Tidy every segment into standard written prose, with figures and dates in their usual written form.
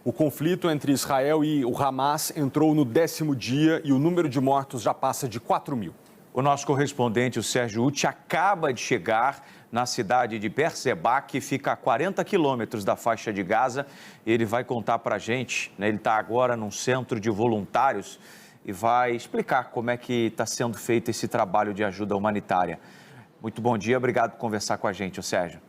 O conflito entre Israel e o Hamas entrou no 10º dia e o número de mortos já passa de 4.000. O nosso correspondente, o Sérgio Uti, acaba de chegar na cidade de Beerseba, que fica a 40 quilômetros da faixa de Gaza. Ele vai contar para a gente, né? Ele está agora num centro de voluntários e vai explicar como é que está sendo feito esse trabalho de ajuda humanitária. Muito bom dia, obrigado por conversar com a gente, o Sérgio.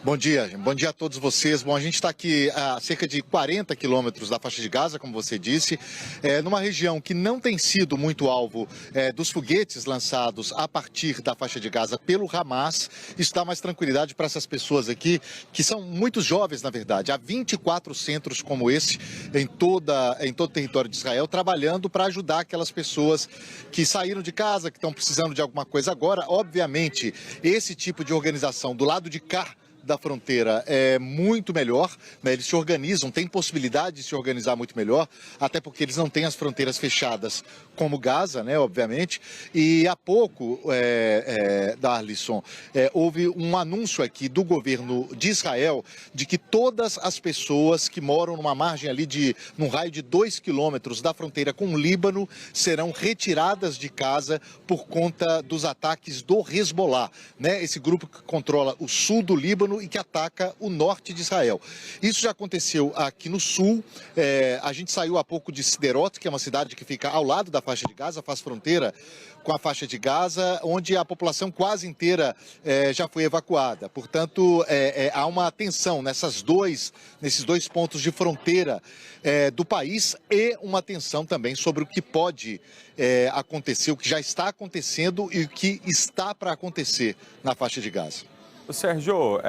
Bom dia a todos vocês. Bom, a gente está aqui a cerca de 40 quilômetros da faixa de Gaza, como você disse, numa região que não tem sido muito alvo dos foguetes lançados a partir da faixa de Gaza pelo Hamas. Isso dá mais tranquilidade para essas pessoas aqui, que são muito jovens, na verdade. Há 24 centros como esse em todo o território de Israel, trabalhando para ajudar aquelas pessoas que saíram de casa, que estão precisando de alguma coisa agora. Obviamente, esse tipo de organização do lado de cá da fronteira é muito melhor, né? Eles se organizam, têm possibilidade de se organizar muito melhor, até porque eles não têm as fronteiras fechadas como Gaza, né, obviamente. E há pouco, Darlisson, houve um anúncio aqui do governo de Israel de que todas as pessoas que moram numa margem ali num raio de 2 quilômetros da fronteira com o Líbano serão retiradas de casa por conta dos ataques do Hezbollah, né? Esse grupo que controla o sul do Líbano e que ataca o norte de Israel. Isso já aconteceu aqui no sul. A gente saiu há pouco de Sderot, que é uma cidade que fica ao lado da faixa de Gaza, faz fronteira com a faixa de Gaza, onde a população quase inteira já foi evacuada. Portanto, há uma tensão nesses dois pontos de fronteira do país e uma tensão também sobre o que pode acontecer, o que já está acontecendo e o que está para acontecer na faixa de Gaza. Sérgio,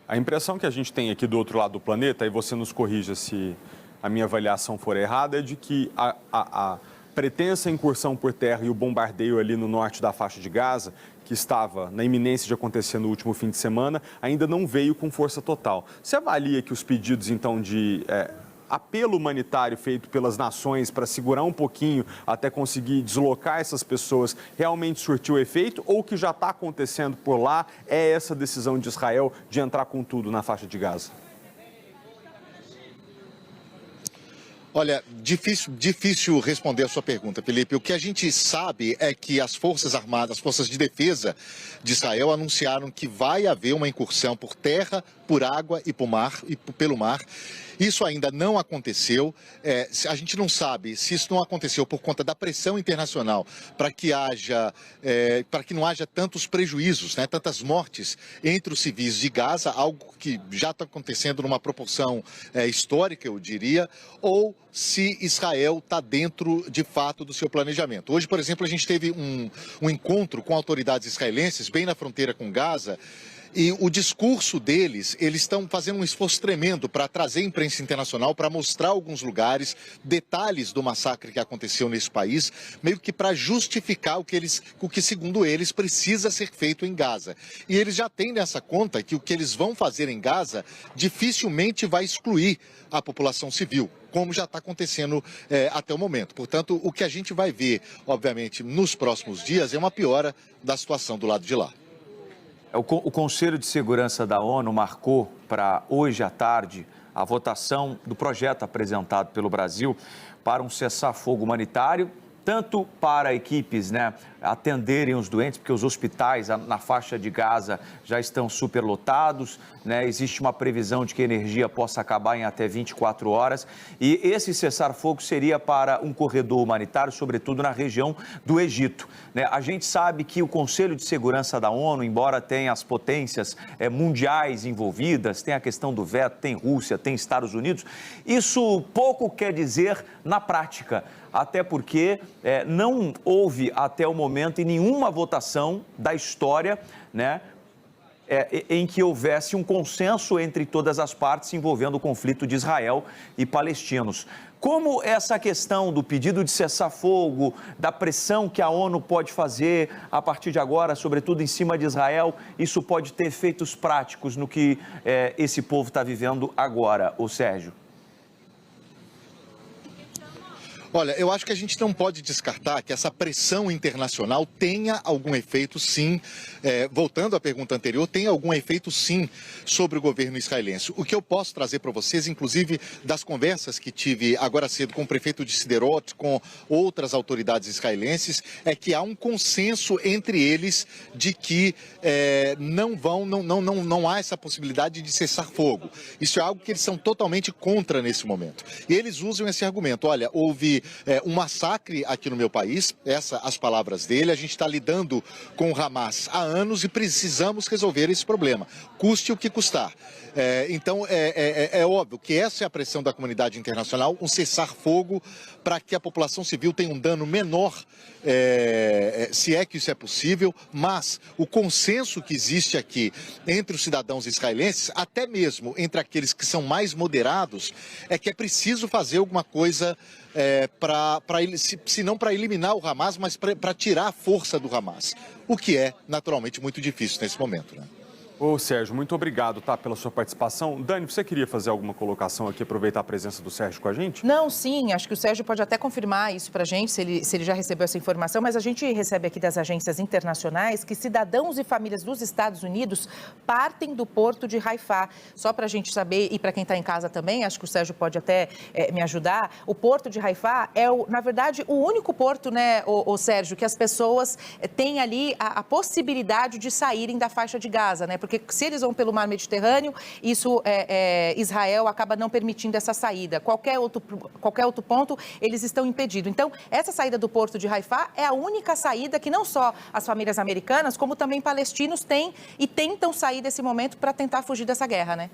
a impressão que a gente tem aqui do outro lado do planeta, e você nos corrija se a minha avaliação for errada, é de que a pretensa incursão por terra e o bombardeio ali no norte da faixa de Gaza, que estava na iminência de acontecer no último fim de semana, ainda não veio com força total. Você avalia que os pedidos, então, de apelo humanitário feito pelas nações para segurar um pouquinho até conseguir deslocar essas pessoas realmente surtiu efeito, ou o que já está acontecendo por lá é essa decisão de Israel de entrar com tudo na faixa de Gaza? Olha, difícil responder a sua pergunta, Felipe. O que a gente sabe é que as Forças Armadas, as Forças de Defesa de Israel anunciaram que vai haver uma incursão por terra, por água e pelo mar. Isso ainda não aconteceu. A gente não sabe se isso não aconteceu por conta da pressão internacional para que não haja tantos prejuízos, né, tantas mortes entre os civis de Gaza, algo que já está acontecendo numa proporção histórica, eu diria, ou se Israel está dentro, de fato, do seu planejamento. Hoje, por exemplo, a gente teve um encontro com autoridades israelenses, bem na fronteira com Gaza, e o discurso deles, eles estão fazendo um esforço tremendo para trazer a imprensa internacional, para mostrar alguns lugares, detalhes do massacre que aconteceu nesse país, meio que para justificar o que, segundo eles, precisa ser feito em Gaza. E eles já têm nessa conta que o que eles vão fazer em Gaza dificilmente vai excluir a população civil, como já está acontecendo até o momento. Portanto, o que a gente vai ver, obviamente, nos próximos dias é uma piora da situação do lado de lá. O Conselho de Segurança da ONU marcou para hoje à tarde a votação do projeto apresentado pelo Brasil para um cessar-fogo humanitário, tanto para equipes, né, atenderem os doentes, porque os hospitais na faixa de Gaza já estão superlotados, né, existe uma previsão de que a energia possa acabar em até 24 horas, e esse cessar-fogo seria para um corredor humanitário, sobretudo na região do Egito, né? A gente sabe que o Conselho de Segurança da ONU, embora tenha as potências mundiais envolvidas, tem a questão do veto, tem Rússia, tem Estados Unidos, isso pouco quer dizer na prática, até porque não houve até o momento em nenhuma votação da história, né, em que houvesse um consenso entre todas as partes envolvendo o conflito de Israel e palestinos. Como essa questão do pedido de cessar-fogo, da pressão que a ONU pode fazer a partir de agora, sobretudo em cima de Israel, isso pode ter efeitos práticos no que esse povo está vivendo agora, ô Sérgio? Olha, eu acho que a gente não pode descartar que essa pressão internacional tenha algum efeito, sim. Voltando à pergunta anterior, tem algum efeito, sim, sobre o governo israelense. O que eu posso trazer para vocês, inclusive das conversas que tive agora cedo com o prefeito de Sderot, com outras autoridades israelenses, é que há um consenso entre eles de que não há essa possibilidade de cessar fogo. Isso é algo que eles são totalmente contra nesse momento. E eles usam esse argumento: olha, houve um massacre aqui no meu país, as palavras dele, a gente está lidando com o Hamas há anos e precisamos resolver esse problema, custe o que custar. Então, é óbvio que essa é a pressão da comunidade internacional, um cessar-fogo para que a população civil tenha um dano menor, se é que isso é possível, mas o consenso que existe aqui entre os cidadãos israelenses, até mesmo entre aqueles que são mais moderados, é que é preciso fazer alguma coisa, se não para eliminar o Hamas, mas para tirar a força do Hamas, o que é naturalmente muito difícil nesse momento, né? Ô Sérgio, muito obrigado, tá, pela sua participação. Dani, você queria fazer alguma colocação aqui, aproveitar a presença do Sérgio com a gente? Não, sim, acho que o Sérgio pode até confirmar isso para a gente, se ele já recebeu essa informação, mas a gente recebe aqui das agências internacionais que cidadãos e famílias dos Estados Unidos partem do porto de Haifá. Só para a gente saber, e para quem está em casa também, acho que o Sérgio pode até me ajudar, o porto de Haifá é, na verdade, o único porto, né, o Sérgio, que as pessoas têm ali a possibilidade de saírem da faixa de Gaza, né? Porque se eles vão pelo mar Mediterrâneo, isso Israel acaba não permitindo essa saída. Qualquer outro ponto, eles estão impedidos. Então, essa saída do porto de Haifá é a única saída que não só as famílias americanas, como também palestinos têm e tentam sair desse momento para tentar fugir dessa guerra, né?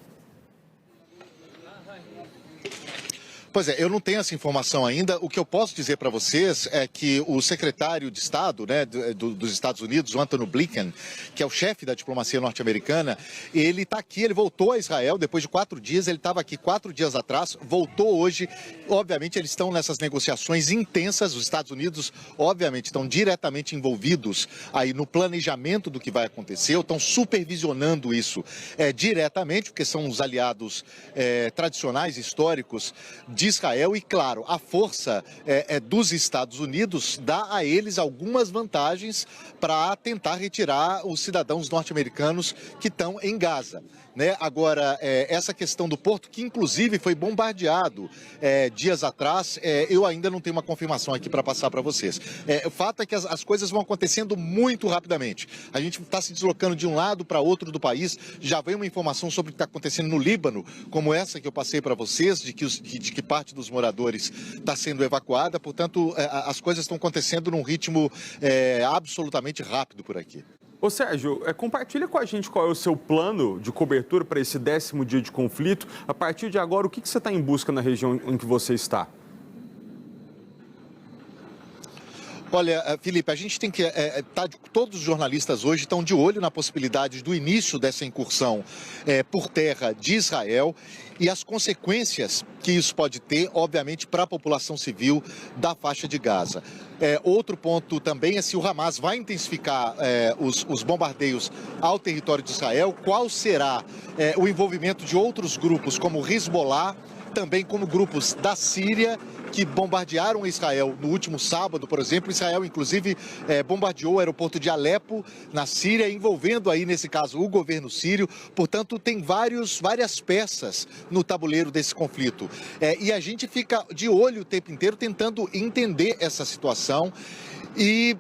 Pois é, eu não tenho essa informação ainda. O que eu posso dizer para vocês é que o secretário de Estado, né, dos Estados Unidos, o Antony Blinken, que é o chefe da diplomacia norte-americana, ele está aqui, ele voltou a Israel depois de 4 dias, ele estava aqui 4 dias atrás, voltou hoje. Obviamente, eles estão nessas negociações intensas. Os Estados Unidos, obviamente, estão diretamente envolvidos aí no planejamento do que vai acontecer, estão supervisionando isso diretamente, porque são os aliados tradicionais, históricos de Israel. E, claro, a força dos Estados Unidos dá a eles algumas vantagens para tentar retirar os cidadãos norte-americanos que estão em Gaza, né? Agora, essa questão do porto, que inclusive foi bombardeado dias atrás, eu ainda não tenho uma confirmação aqui para passar para vocês. O fato é que as coisas vão acontecendo muito rapidamente. A gente está se deslocando de um lado para outro do país. Já veio uma informação sobre o que está acontecendo no Líbano, como essa que eu passei para vocês, de que parte dos moradores está sendo evacuada. Portanto, as coisas estão acontecendo num ritmo absolutamente rápido por aqui. Ô Sérgio, compartilha com a gente qual é o seu plano de cobertura para esse 10º dia de conflito. A partir de agora, o que você está em busca na região em que você está? Olha, Felipe, a gente tem que... todos os jornalistas hoje estão de olho na possibilidade do início dessa incursão por terra de Israel e as consequências que isso pode ter, obviamente, para a população civil da faixa de Gaza. Outro ponto também é se o Hamas vai intensificar os bombardeios ao território de Israel, qual será o envolvimento de outros grupos como o Hezbollah, também como grupos da Síria, que bombardearam Israel no último sábado, por exemplo. Israel, inclusive, bombardeou o aeroporto de Alepo, na Síria, envolvendo aí, nesse caso, o governo sírio. Portanto, tem várias peças no tabuleiro desse conflito. E a gente fica de olho o tempo inteiro tentando entender essa situação e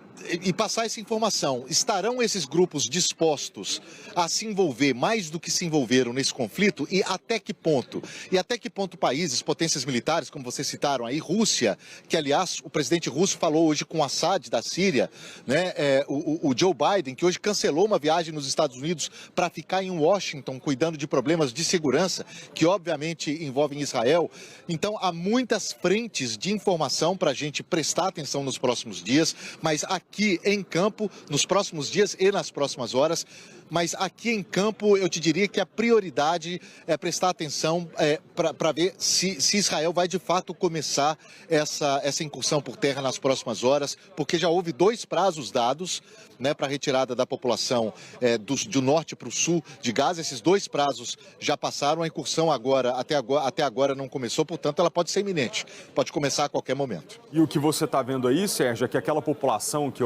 passar essa informação. Estarão esses grupos dispostos a se envolver mais do que se envolveram nesse conflito? E até que ponto? E até que ponto países, potências militares, como vocês citaram aí, Rússia, que aliás o presidente russo falou hoje com Assad da Síria, né? O Joe Biden, que hoje cancelou uma viagem nos Estados Unidos para ficar em Washington cuidando de problemas de segurança, que obviamente envolvem Israel. Então há muitas frentes de informação para a gente prestar atenção nos próximos dias, mas aqui em campo, nos próximos dias e nas próximas horas, mas aqui em campo eu te diria que a prioridade é prestar atenção para ver se Israel vai de fato começar essa incursão por terra nas próximas horas, porque já houve 2 prazos dados, né, para a retirada da população do norte para o sul de Gaza. Esses 2 prazos já passaram, a incursão até agora não começou, portanto ela pode ser iminente, pode começar a qualquer momento. E o que você está vendo aí, Sérgio, é que aquela população que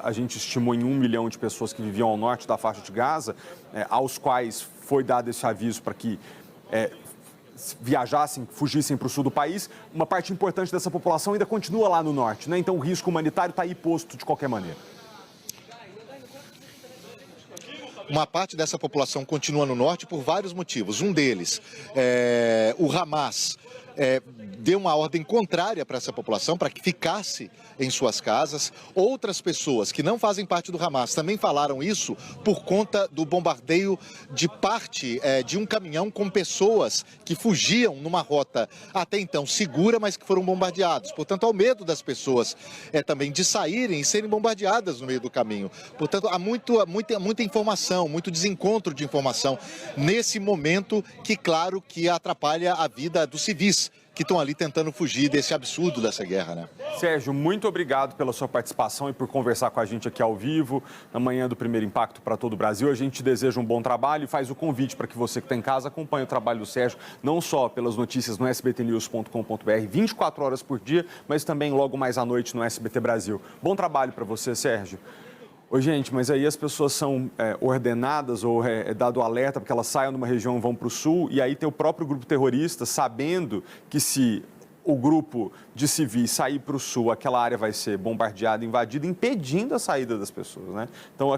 a gente estimou em 1 milhão de pessoas que viviam ao norte da faixa de Gaza, aos quais foi dado esse aviso para que viajassem, fugissem para o sul do país, uma parte importante dessa população ainda continua lá no norte, né? Então o risco humanitário está aí posto de qualquer maneira. Uma parte dessa população continua no norte por vários motivos. Um deles, o Hamas deu uma ordem contrária para essa população, para que ficasse em suas casas. Outras pessoas que não fazem parte do Hamas também falaram isso por conta do bombardeio de parte de um caminhão com pessoas que fugiam numa rota até então segura, mas que foram bombardeados. Portanto, há o medo das pessoas também de saírem e serem bombardeadas no meio do caminho. Portanto, há muita informação, muito desencontro de informação nesse momento que, claro, que atrapalha a vida dos civis que estão ali tentando fugir desse absurdo dessa guerra, né? Sérgio, muito obrigado pela sua participação e por conversar com a gente aqui ao vivo, na manhã do Primeiro Impacto para todo o Brasil. A gente deseja um bom trabalho e faz o convite para que você que está em casa acompanhe o trabalho do Sérgio, não só pelas notícias no sbtnews.com.br, 24 horas por dia, mas também logo mais à noite no SBT Brasil. Bom trabalho para você, Sérgio. Ô, gente, mas aí as pessoas são ordenadas ou dado alerta porque elas saiam de uma região e vão para o sul, e aí tem o próprio grupo terrorista sabendo que se o grupo de civis sair para o sul, aquela área vai ser bombardeada, invadida, impedindo a saída das pessoas, né? Então,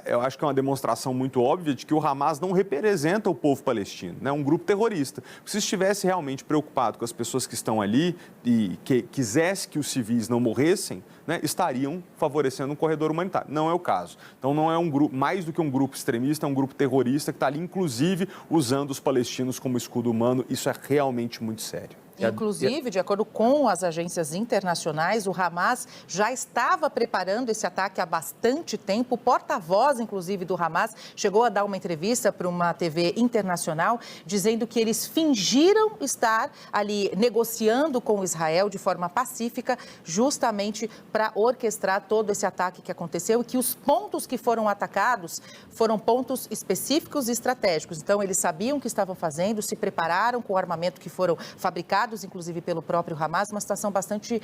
eu acho que é uma demonstração muito óbvia de que o Hamas não representa o povo palestino, né? Um grupo terrorista. Se estivesse realmente preocupado com as pessoas que estão ali e que quisesse que os civis não morressem, né, estariam favorecendo um corredor humanitário. Não é o caso. Então, não é um grupo, mais do que um grupo extremista, é um grupo terrorista que está ali, inclusive, usando os palestinos como escudo humano. Isso é realmente muito sério. Inclusive, de acordo com as agências internacionais, o Hamas já estava preparando esse ataque há bastante tempo. O porta-voz, inclusive, do Hamas chegou a dar uma entrevista para uma TV internacional dizendo que eles fingiram estar ali negociando com Israel de forma pacífica, justamente para orquestrar todo esse ataque que aconteceu e que os pontos que foram atacados foram pontos específicos e estratégicos. Então, eles sabiam o que estavam fazendo, se prepararam com o armamento que foram fabricados, inclusive pelo próprio Hamas, uma situação bastante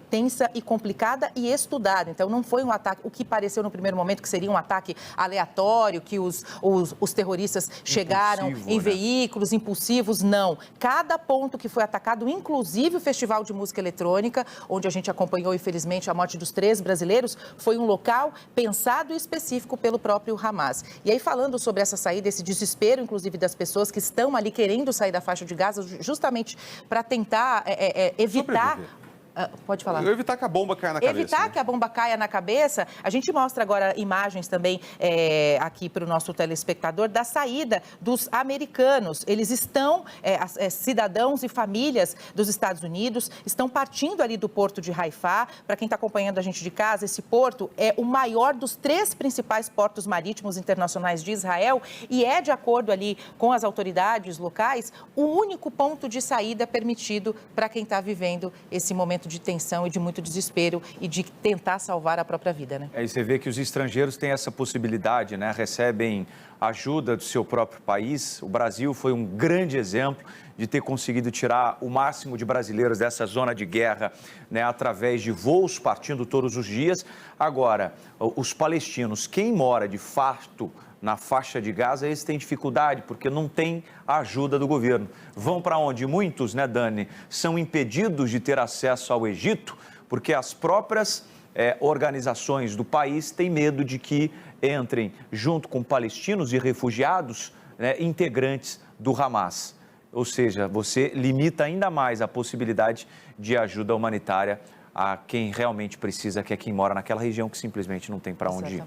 tensa e complicada e estudada. Então, não foi um ataque, o que pareceu no primeiro momento que seria um ataque aleatório, que os terroristas chegaram em veículos impulsivos, não. Cada ponto que foi atacado, inclusive o Festival de Música Eletrônica, onde a gente acompanhou, infelizmente, a morte dos 3 brasileiros, foi um local pensado e específico pelo próprio Hamas. E aí, falando sobre essa saída, esse desespero, inclusive, das pessoas que estão ali querendo sair da faixa de Gaza, justamente para tentar evitar... Pode falar. Evitar que a bomba caia na cabeça. Evitar que a bomba caia na cabeça. A gente mostra agora imagens também aqui para o nosso telespectador da saída dos americanos. Eles estão, cidadãos e famílias dos Estados Unidos, estão partindo ali do porto de Haifá. Para quem está acompanhando a gente de casa, esse porto é o maior dos 3 principais portos marítimos internacionais de Israel e é, de acordo ali com as autoridades locais, o único ponto de saída permitido para quem está vivendo esse momento de tensão e de muito desespero e de tentar salvar a própria vida, né? E você vê que os estrangeiros têm essa possibilidade, né? Recebem ajuda do seu próprio país. O Brasil foi um grande exemplo de ter conseguido tirar o máximo de brasileiros dessa zona de guerra, né, através de voos partindo todos os dias. Agora, os palestinos, quem mora de fato na faixa de Gaza, eles têm dificuldade, porque não tem a ajuda do governo. Vão para onde? Muitos, né, Dani, são impedidos de ter acesso ao Egito, porque as próprias organizações do país têm medo de que entrem, junto com palestinos e refugiados, né, integrantes do Hamas. Ou seja, você limita ainda mais a possibilidade de ajuda humanitária a quem realmente precisa, que é quem mora naquela região que simplesmente não tem para onde ir.